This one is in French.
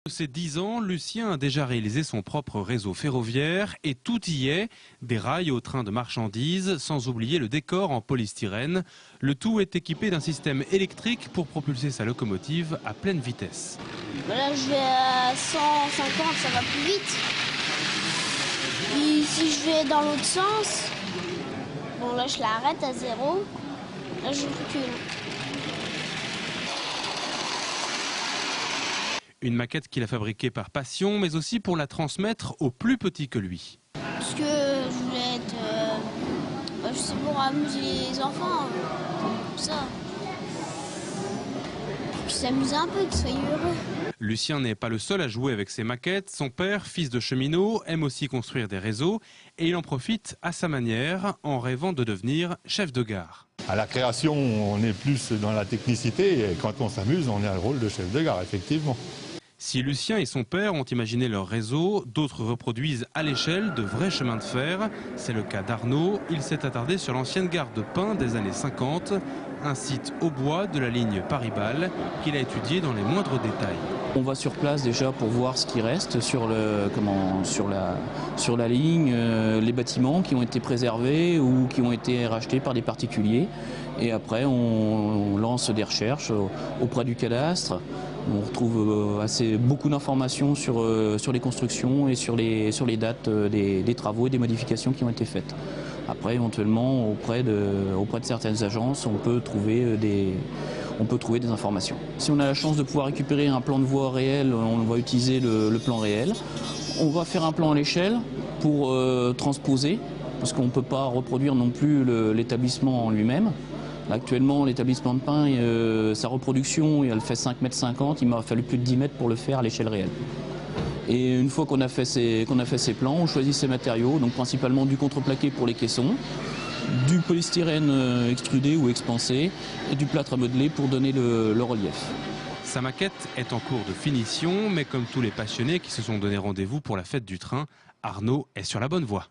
Ses 10 ans, Lucien a déjà réalisé son propre réseau ferroviaire et tout y est, des rails aux trains de marchandises, sans oublier le décor en polystyrène. Le tout est équipé d'un système électrique pour propulser sa locomotive à pleine vitesse. Là, je vais à 150, ça va plus vite. Et si je vais dans l'autre sens, bon là je l'arrête à 0, là je recule. Une maquette qu'il a fabriquée par passion, mais aussi pour la transmettre aux plus petits que lui. Parce que je voulais être, je sais, pour amuser les enfants, comme ça. Puis s'amuser un peu, qu'ils soient heureux. Lucien n'est pas le seul à jouer avec ses maquettes. Son père, fils de cheminot, aime aussi construire des réseaux et il en profite à sa manière en rêvant de devenir chef de gare. À la création, on est plus dans la technicité et quand on s'amuse, on a le rôle de chef de gare, effectivement. Si Lucien et son père ont imaginé leur réseau, d'autres reproduisent à l'échelle de vrais chemins de fer. C'est le cas d'Arnaud. Il s'est attardé sur l'ancienne gare de Pin des années 50, un site au bois de la ligne Paris-Bâle qu'il a étudié dans les moindres détails. On va sur place déjà pour voir ce qui reste sur la ligne, les bâtiments qui ont été préservés ou qui ont été rachetés par des particuliers. Et après, on lance des recherches auprès du cadastre. On retrouve beaucoup d'informations sur les constructions et sur les dates des travaux et des modifications qui ont été faites. Après, éventuellement, auprès de certaines agences, on peut trouver des informations. Si on a la chance de pouvoir récupérer un plan de voie réel, on va utiliser le plan réel. On va faire un plan à l'échelle pour transposer, parce qu'on ne peut pas reproduire non plus l'établissement en lui-même. Actuellement, l'établissement de Pin, sa reproduction, elle fait 5,50 m. Il m'a fallu plus de 10 mètres pour le faire à l'échelle réelle. Et une fois qu'on a fait ces plans, on choisit ces matériaux, donc principalement du contreplaqué pour les caissons, du polystyrène extrudé ou expansé et du plâtre à modeler pour donner le relief. Sa maquette est en cours de finition, mais comme tous les passionnés qui se sont donné rendez-vous pour la fête du train, Arnaud est sur la bonne voie.